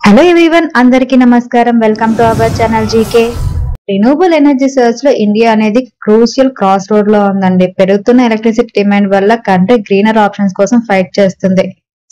Hello everyone, అందరికీ నమస్కారం. Welcome to our channel GK. Renewable energy search లో India అనేది క్రూషియల్ క్రాస్ రోడ్ లో ఉందండి. పెరుగుతున్న ఎలక్ట్రిసిటీ డిమాండ్ వల్ల కంట్రీ గ్రీనర్ ఆప్షన్స్ కోసం ఫైట్ చేస్తుంది.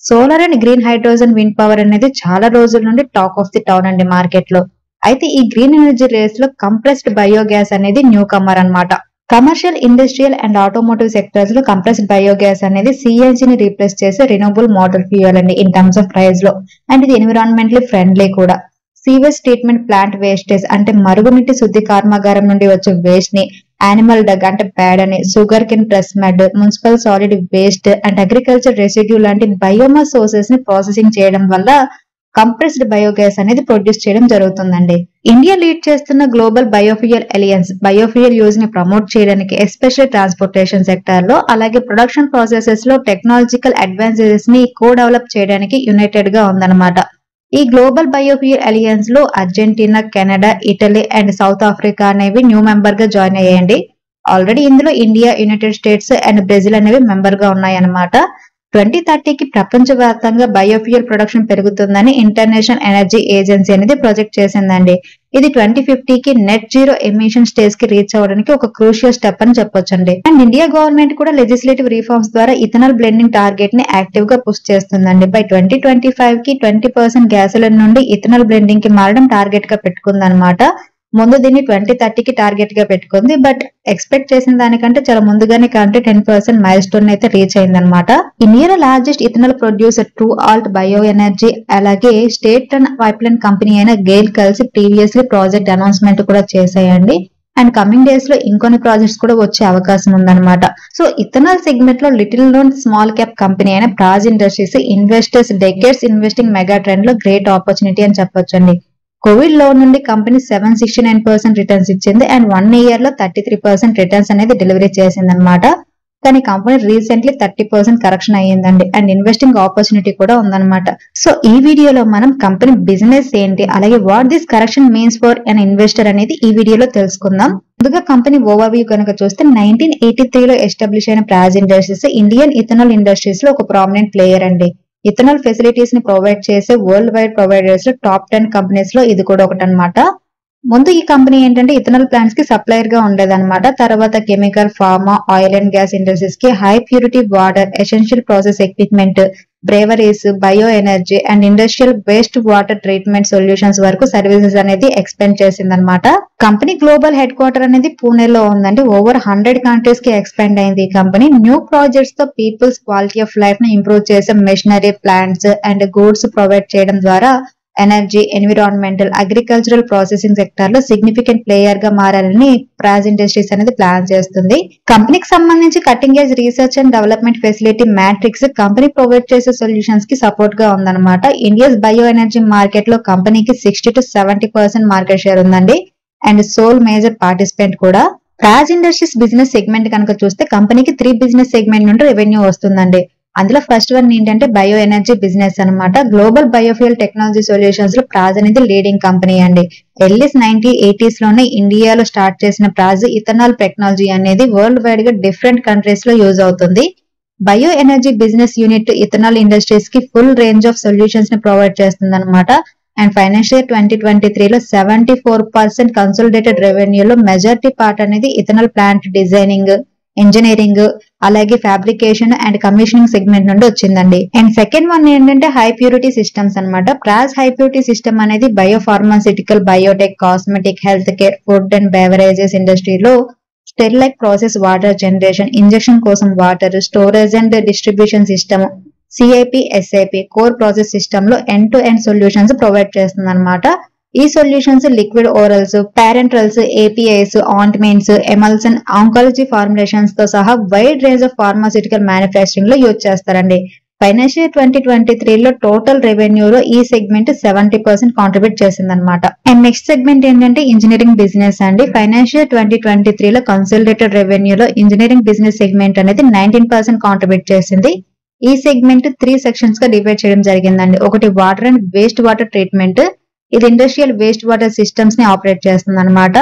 Solar and green hydrogen wind power అనేది చాలా రోజుల నుండి టాక్ ఆఫ్ ది టౌన్ అండి మార్కెట్ లో. అయితే ఈ గ్రీన్ ఎనర్జీ రేస్ లో కంప్రెస్డ్ బయోగ్యాస్ అనేది న్యూ కమర్ అన్నమాట. Commercial, industrial and automotive sectors లో కంప్రెస్డ్ బయోగ్యాస్ అనేది సిఎన్జి ని రీప్లేస్ చేసే రిన్యూవబుల్ మోటార్ ఫ్యూయల్ అండి ఇన్ టర్మ్స్ ఆఫ్ ప్రైస్ లో. అండ్ ఇది ఎన్విరాన్మెంటలీ ఫ్రెండ్లీ కూడా. సీవేజ్ ట్రీట్మెంట్ ప్లాంట్ వేస్టేజ్ అంటే మరుగునీటి శుద్ధి కర్మాగారం నుండి వచ్చే వేస్ట్ ని, యానిమల్ డగ్ అంటే ప్యాడ్ అని, sugar cane press mud, municipal solid waste and agriculture residue లాంటి బయోమాస్ సోర్సెస్ ని ప్రాసెసింగ్ చేయడం వల్ల కంప్రెస్డ్ బయోగ్యాస్ అనేది ప్రొడ్యూస్ చేయడం జరుగుతుందండి. ఇండియా లీడ్ చేస్తున్న global biofuel alliance biofuel use ని ప్రమోట్ చేయడానికి, ఎస్పెషల్లీ ట్రాన్స్పోర్టేషన్ సెక్టార్ లో, అలాగే ప్రొడక్షన్ ప్రాసెసెస్ లో టెక్నాలజికల్ అడ్వాన్సెస్ ని కో డెవలప్ చేయడానికి యునైటెడ్ గా ఉందన్నమాట. ఈ గ్లోబల్ బయోఫ్యూయల్ అలయన్స్ లో Argentina, Canada, Italy and south Africa అనేవి న్యూ మెంబర్ గా జాయిన్ అయ్యాయండి. ఆల్రెడీ ఇందులో India, United states and Brazil అనేవి మెంబర్ గా ఉన్నాయన్నమాట. 2030కి ప్రపంచవ్యాప్తంగా బయోఫ్యూయల్ ప్రొడక్షన్ పెరుగుతుందని ఇంటర్నేషనల్ ఎనర్జీ ఏజెన్సీ అనేది ప్రొజెక్ట్ చేసిందండి. ఇది 2050కి నెట్ జీరో ఎమిషన్ స్టేజ్ కి రీచ్ అవ్వడానికి ఒక క్రూషియల్ స్టెప్ అని చెప్పొచ్చండి. అండ్ ఇండియా గవర్నమెంట్ కూడా లెజిస్లేటివ్ రిఫార్మ్స్ ద్వారా ఇథనాల్ బ్లెండింగ్ టార్గెట్ ని యాక్టివ్ గా పుష్ చేస్తుందండి. బై 2025కి 20% గ్యాసోలిన్ నుండి ఇథనాల్ బ్లెండింగ్ కి మారడం టార్గెట్ గా పెట్టుకుందన్నమాట. ముందు దీన్ని 2030కి టార్గెట్ గా పెట్టుకుంది. బట్ ఎక్స్పెక్ట్ చేసిన దానికంటే చాలా ముందుగానే కంటే 10% మైల్ స్టోన్ అయితే రీచ్ అయిందనమాట. ఇండియాలో largest ethanol producer true Alt bio energy, అలాగే స్టేట్ రన్ పైప్లైన్ కంపెనీ అయిన గెయిల్ కలిసి ప్రీవియస్లీ ప్రాజెక్ట్ అనౌన్స్మెంట్ కూడా చేశాయండి. అండ్ కమింగ్ డేస్ లో ఇంకొన్ని ప్రాజెక్ట్స్ కూడా వచ్చే అవకాశం ఉందన్నమాట. సో ఇథనాల్ సెగ్మెంట్ లో little known small cap company అయిన Praj industries investors decades investing mega trend లో గ్రేట్ ఆపర్చునిటీ అని చెప్పొచ్చండి. కోవిడ్ లో నుండి కంపెనీ 769% రిటర్న్స్ ఇచ్చింది అండ్ 1 ఇయర్ లో 33% రిటర్న్స్ అనేది డెలివరీ చేసింది అనమాట. కానీ కంపెనీ రీసెంట్లీ 30% కరెక్షన్ అయ్యిందండి. అండ్ ఇన్వెస్టింగ్ ఆపర్చునిటీ కూడా ఉందన్నమాట. సో ఈ వీడియోలో మనం కంపెనీ బిజినెస్ ఏంటి, అలాగే what this correction means for an investor అనేది ఈ వీడియోలో తెలుసుకుందాం. ముందుగా కంపెనీ ఓవర్వ్యూ కనుక చూస్తే 1983లో ఎస్టాబ్లిష్ అయిన Praj industries Indian ethanol industries లో ఒక ప్రామినెంట్ ప్లేయర్ అండి. ఇథనాల్ ఫెసిలిటీస్ ని ప్రొవైడ్ చేసే వరల్డ్ వైడ్ ప్రొవైడర్స్ లో టాప్ 10 కంపెనీస్ లో ఇది కూడా ఒకటి అనమాట. ముందు ఈ కంపెనీ ఏంటంటే ఇథనాల్ ప్లాంట్స్ కి సప్లయర్ గా ఉండేదన్నమాట. తర్వాత chemical, pharma, oil and gas industries కి high purity water, essential process equipment, breweries, bioenergy and industrial waste water treatment solutions వరకు సర్వీసెస్ అనేది ఎక్స్పెండ్ చేసిందనమాట. కంపెనీ గ్లోబల్ హెడ్ క్వార్టర్ అనేది పూణేలో ఉందండి. ఓవర్ 100 కంట్రీస్ కి ఎక్స్పెండ్ అయింది ఈ కంపెనీ. న్యూ ప్రాజెక్ట్స్ తో పీపుల్స్ క్వాలిటీ ఆఫ్ లైఫ్ ని ఇంప్రూవ్ చేసే machinery, plants and goods provide చేయడం ద్వారా energy, environmental, agricultural processing sector లో సిగ్నిఫికెంట్ ప్లేయర్ గా మారాలని ప్రాజ్ ఇండస్ట్రీస్ అనేది ప్లాన్ చేస్తుంది. కంపెనీకి సంబంధించి cutting edge research and development facility matrix company provide చేసే సొల్యూషన్స్ కి సపోర్ట్ గా ఉందన్నమాట. ఇండియాస్ బయో ఎనర్జీ మార్కెట్ లో కంపెనీకి 60 to 70% మార్కెట్ షేర్ ఉందండి. అండ్ సోల్ మేజర్ పార్టిసిపెంట్ కూడా. ప్రాజ్ ఇండస్ట్రీస్ బిజినెస్ సెగ్మెంట్ కనుక చూస్తే కంపెనీకి 3 బిజినెస్ సెగ్మెంట్ నుండి రెవెన్యూ వస్తుందండి. అందులో ఫస్ట్ వన్ ఏంటంటే బయో ఎనర్జీ బిజినెస్ అనమాట. గ్లోబల్ బయోఫ్యూయల్ టెక్నాలజీ సొల్యూషన్స్ లో ప్రాజ్ అనేది లీడింగ్ కంపెనీ అండి. ఎర్లీ 1980s లోనే ఇండియాలో స్టార్ట్ చేసిన ప్రాజ్ ఇథనాల్ టెక్నాలజీ అనేది వరల్డ్ వైడ్ గా డిఫరెంట్ కంట్రీస్ లో యూజ్ అవుతుంది. Bioenergy business unit ethanol industries కి ఫుల్ రేంజ్ ఆఫ్ సొల్యూషన్స్ ని ప్రొవైడ్ చేస్తుంది అనమాట. అండ్ ఫైనాన్షియల్ 2023లో 74% కన్సోలిడేటెడ్ రెవెన్యూలో మెజారిటీ పార్ట్ అనేది ఇథనాల్ ప్లాంట్ డిజైనింగ్, ఇంజనీరింగ్, అలాగే ఫ్యాబ్రికేషన్ అండ్ కమిషనింగ్ సెగ్మెంట్ నుండి వచ్చిందండి. అండ్ సెకండ్ వన్ ఏంటంటే హై ప్యూరిటీ సిస్టమ్స్ అనమాట. ప్రాజ్ హై ప్యూరిటీ సిస్టమ్ అనేది biopharmaceutical, biotech, cosmetic, health care, food and beverages ఇండస్ట్రీలో sterile process water generation, injection కోసం water, storage and distribution system, CIP, SIP, core process system లో end to end solutions provide చేస్తుంది అనమాట. ఈ solutions liquid orals, parenterals, APIs, ointments, emulsion, oncology formulations తో సహా wide range of pharmaceutical manufacturing లో use చేస్తారండి. Financial 2023లో total రెవెన్యూలో ఈ సెగ్మెంట్ 70% కాంట్రిబ్యూట్ చేసిందనమాట. అండ్ నెక్స్ట్ సెగ్మెంట్ ఏంటంటే ఇంజనీరింగ్ బిజినెస్ అండి. ఫైనాన్షియల్ 2023లో కన్సోలిడేటెడ్ రెవెన్యూలో ఇంజనీరింగ్ బిజినెస్ సెగ్మెంట్ అనేది 19% కాంట్రిబ్యూట్ చేసింది. ఈ సెగ్మెంట్ 3 సెక్షన్స్ గా డివైడ్ చేయడం జరిగిందండి. ఒకటి water and waste water treatment, ఇది ఇండస్ట్రియల్ వేస్ట్ వాటర్ సిస్టమ్స్ ని ఆపరేట్ చేస్తుంది అనమాట.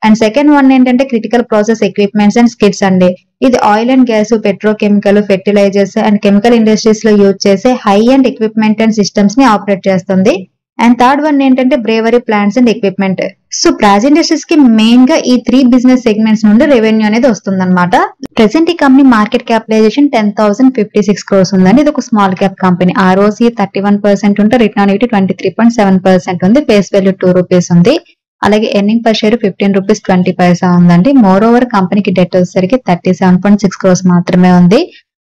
అండ్ సెకండ్ వన్ ఏంటంటే critical process equipments and skids అండి. ఇది oil and gas, petrochemical, fertilizers and chemical industries లో యూజ్ చేసే high end equipment and systems ని ఆపరేట్ చేస్తుంది. అండ్ థర్డ్ వన్ ఏంటంటే brewery plants and equipment. So Praj industries కి main గా ఈ 3 బిజినెస్ సెగ్మెంట్స్ నుండి రెవెన్యూ అనేది వస్తుంది అనమాట. ప్రెసెంట్ ఈ కంపెనీ మార్కెట్ క్యాపిటలైజేషన్ 10,056 crores ఉందండి. ఇది ఒక స్మాల్ క్యాప్ కంపెనీ. ROCE 31% ఉంటే రిటర్న్ ఆన్ ఈక్విటీ 23.7% ఉంది. ఫేస్ వాల్యూ 2 రూపీస్ ఉంది. అలాగే ఎర్నింగ్ పర్ షేర్ 15 రూపీస్ 20 పైసా ఉందండి. మోర్ ఓవర్ కంపెనీకి డెట్ వచ్చేసరికి 37.6 crores మాత్రమే ఉంది.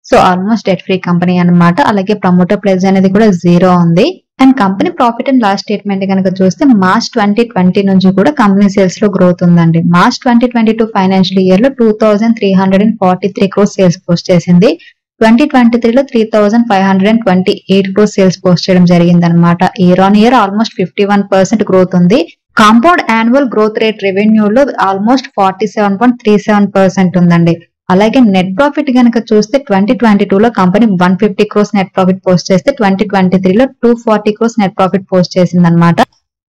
So almost debt free company అన్నమాట. అలాగే ప్రమోటర్ ప్లేస్ అనేది కూడా 0 ఉంది. And company profit and loss statement కనుక చూస్తే మార్చ్ 2020 నుంచి కూడా కంపెనీ సేల్స్ లో గ్రోత్ ఉందండి. మార్చ్ 2022 ఫైనాన్షియల్ ఇయర్ లో 2,343 crores సేల్స్ పోస్ట్ చేసింది. 2023 లో 3,528 crores సేల్స్ పోస్ట్ చేయడం జరిగింది అనమాట. Year on year almost 51% growth ఉంది. కాంపౌండ్ యాన్యువల్ గ్రోత్ రేట్ రెవెన్యూలో ఆల్మోస్ట్ 47.37% ఉందండి. అలాగే నెట్ ప్రాఫిట్ కనుక చూస్తే 2022 లో కంపెనీ 150 crores నెట్ ప్రాఫిట్ పోస్ట్ చేస్తే 2023 లో 240 crores నెట్ ప్రాఫిట్ పోస్ట్ చేసింది అనమాట.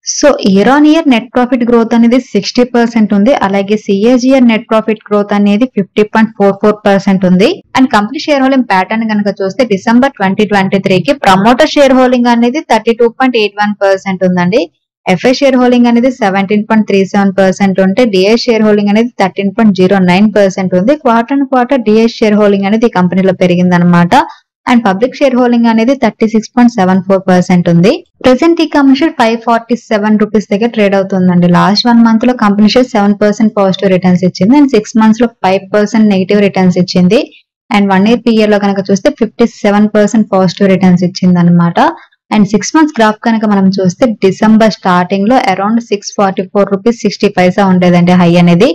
So year on year net profit growth అనేది 60% ఉంది. అలాగే CAGR నెట్ ప్రాఫిట్ గ్రోత్ అనేది 50.44% ఉంది. And company share holding pattern కనుక చూస్తే డిసెంబర్ 2023 కి ప్రమోటర్ షేర్ హోల్డింగ్ అనేది 32.81% ఉందండి. FI షేర్ హోల్డింగ్ అనేది 17.37% ఉంటే DI షేర్ హోల్డింగ్ అనేది 13.09% ఉంది. Quarter and quarter DI share holding అనేది ఈ కంపెనీలో పెరిగింది అనమాట. అండ్ పబ్లిక్ షేర్ హోల్డింగ్ అనేది 36.74% ఉంది. ప్రెసెంట్ ఈ కంపెనీ షేర్ 547 రూపీస్ దగ్గర ట్రేడ్ అవుతుందండి. లాస్ట్ 1 మంత్ లో కంపెనీ షేర్ 7% పాజిటివ్ రిటర్న్స్ ఇచ్చింది. అండ్ 6 months లో 5% నెగిటివ్ రిటర్న్స్ ఇచ్చింది. అండ్ 1 year పీరియడ్ లో కనుక చూస్తే 57% పాజిటివ్ రిటర్న్స్ ఇచ్చింది అనమాట. అండ్ 6 months గ్రాఫ్ కనుక మనం చూస్తే డిసెంబర్ స్టార్టింగ్ లో అరౌండ్ 644 రూపీస్ 60 పైసా ఉండేదండి హై అనేది.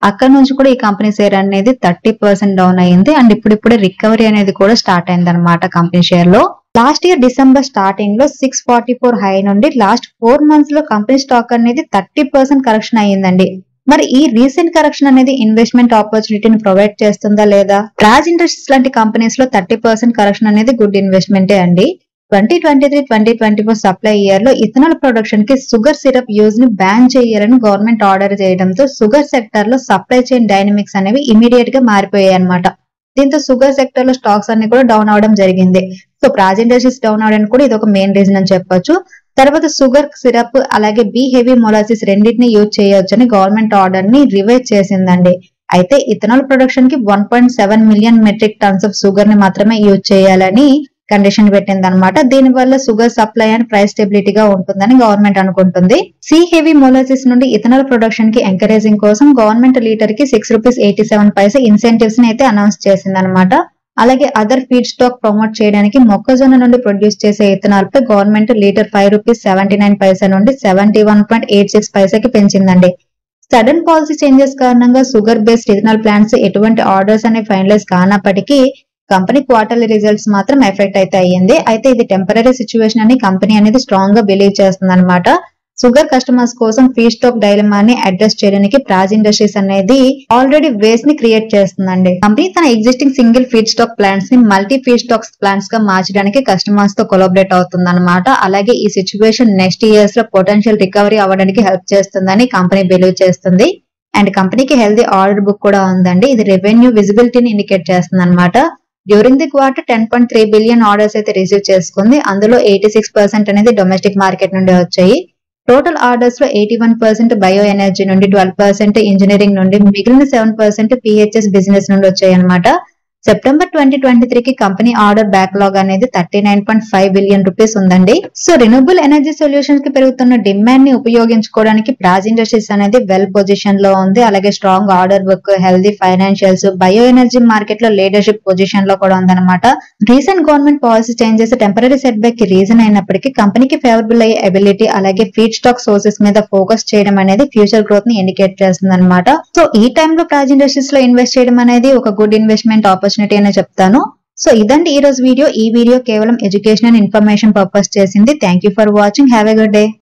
అక్కడ నుంచి కూడా ఈ కంపెనీ షేర్ అనేది 30% డౌన్ అయ్యింది. అండ్ ఇప్పుడిప్పుడే రికవరీ అనేది కూడా స్టార్ట్ అయింది అనమాట కంపెనీ షేర్ లో. లాస్ట్ ఇయర్ డిసెంబర్ స్టార్టింగ్ లో 644 హై నుండి లాస్ట్ 4 months లో కంపెనీ స్టాక్ అనేది 30% కరెక్షన్ అయ్యిందండి. మరి ఈ రీసెంట్ కరెక్షన్ అనేది ఇన్వెస్ట్మెంట్ ఆపర్చునిటీని ప్రొవైడ్ చేస్తుందా లేదా? ప్రాజ్ ఇండస్ట్రీస్ లాంటి కంపెనీస్ లో 30% కరెక్షన్ అనేది గుడ్ ఇన్వెస్ట్మెంటే అండి. 2023-2024 సప్లై ఇయర్ లో ఇథనాల్ ప్రొడక్షన్ కి షుగర్ సిరప్ యూజ్ ని బ్యాన్ చేయాలని గవర్నమెంట్ ఆర్డర్ చేయడంతో షుగర్ సెక్టర్ లో సప్లై చైన్ డైనమిక్స్ అనేవి ఇమీడియట్ గా మారిపోయాయి అనమాట. దీంతో షుగర్ సెక్టర్ లో స్టాక్స్ అన్ని కూడా డౌన్ అవడం జరిగింది. సో ప్రాజ్ ఇండస్ట్రీస్ డౌన్ అవడానికి కూడా ఇది ఒక మెయిన్ రీజన్ అని చెప్పొచ్చు. తర్వాత షుగర్ సిరప్ అలాగే బి హెవీ మొలాసిస్ రెండింటిని యూజ్ చేయొచ్చని గవర్నమెంట్ ఆర్డర్ ని రివైజ్ చేసిందండి. అయితే ఇథనాల్ ప్రొడక్షన్ కి 1.7 million metric tons of sugar ని మాత్రమే యూజ్ చేయాలని కండిషన్ పెట్టింది అనమాట. దీని వల్ల షుగర్ సప్లై అండ్ ప్రైస్ స్టెబిలిటీగా ఉంటుందని గవర్నమెంట్ అనుకుంటుంది. సి హెవీ మొలాసిస్ నుండి ఇథనాల్ ప్రొడక్షన్ కి ఎంకరేజింగ్ కోసం గవర్నమెంట్ లీటర్ కి 6 రూపీస్ 87 పైసా ఇన్సెంటివ్స్ ని అయితే అనౌన్స్ చేసింది అనమాట. అలాగే అదర్ ఫీడ్ స్టాక్ ప్రమోట్ చేయడానికి మొక్కజొన్న నుండి ప్రొడ్యూస్ చేసే ఇథనాల్ పై గవర్నమెంట్ లీటర్ 5 రూపీస్ 79 పైసా నుండి 71.86 పైసాకి పెంచిందండి. సడన్ పాలసీ చేంజెస్ కారణంగా షుగర్ బేస్డ్ ఇథనాల్ ప్లాంట్స్ ఎటువంటి ఆర్డర్స్ అనేవి ఫైనలైజ్ కానప్పటికీ కంపెనీ క్వార్టర్లీ రిజల్ట్స్ మాత్రం ఎఫెక్ట్ అయితే అయ్యింది. అయితే ఇది టెంపరీ సిచ్యువేషన్ అని కంపెనీ అనేది స్ట్రాంగ్ గా బిలీవ్ చేస్తుంది అనమాట. షుగర్ కస్టమర్స్ కోసం ఫీడ్ స్టాక్ డైలమాని అడ్రస్ చేయడానికి ప్రాజ్ ఇండస్ట్రీస్ అనేది ఆల్రెడీ వేస్ ని క్రియేట్ చేస్తుందండి. కంపెనీ తన existing single feed stock plants ని మల్టీ ఫీడ్ స్టాక్స్ ప్లాంట్స్ గా మార్చడానికి కస్టమర్స్ తో కొలాబరేట్ అవుతుంది అనమాట. అలాగే ఈ సిచ్యువేషన్ నెక్స్ట్ ఇయర్స్ లో పొటెన్షియల్ రికవరీ అవ్వడానికి హెల్ప్ చేస్తుందని కంపెనీ బిలీవ్ చేస్తుంది. అండ్ కంపెనీకి హెల్దీ ఆర్డర్ బుక్ కూడా ఉందండి. ఇది రెవెన్యూ విజిబిలిటీని ఇండికేట్ చేస్తుంది అనమాట. During the quarter 10.3 billion orders అయితే రిసీవ్ చేసుకుంది. అందులో 86% అనేది డొమెస్టిక్ మార్కెట్ నుండి వచ్చాయి. టోటల్ ఆర్డర్స్ లో 81% బయో ఎనర్జీ నుండి, 12% ఇంజనీరింగ్ నుండి, మిగిలిన 7% PHS బిజినెస్ నుండి వచ్చాయి అనమాట. సెప్టెంబర్ 2023 కి కంపెనీ ఆర్డర్ బ్యాక్లాగ్ అనేది 39.5 billion రూపీస్ ఉందండి. సో రిన్యూవబుల్ ఎనర్జీ సొల్యూషన్స్ కి పెరుగుతున్న డిమాండ్ ని ఉపయోగించుకోవడానికి ప్రాజ్ ఇండస్ట్రీస్ అనేది వెల్ పొజిషన్ లో ఉంది. అలాగే strong order book, healthy financials, bio energy market లో లీడర్షిప్ పొజిషన్ లో కూడా ఉందన్నమాట. Recent government policy changes temporary set back కి రీజన్ అయినప్పటికీ కంపెనీకి ఫేవరబుల్ అయ్యే ఎబిలిటీ అలాగే ఫీడ్ స్టాక్ సోర్సెస్ మీద ఫోకస్ చేయడం అనేది ఫ్యూచర్ గ్రోత్ ని ఇండికేట్ చేస్తుంది అనమాట. సో ఈ టైంలో ప్రాజ్ ఇండస్ట్రీస్ లో ఇన్వెస్ట్ చేయడం అనేది ఒక గుడ్ ఇన్వెస్ట్మెంట్ ఆపర్చునిటీ అనే చెప్తాను. సో ఇదండి ఈ రోజు వీడియో. ఈ వీడియో కేవలం ఎడ్యుకేషన్ అండ్ ఇన్ఫర్మేషన్ పర్పస్ చేసింది. Thank you for watching. Have a good day.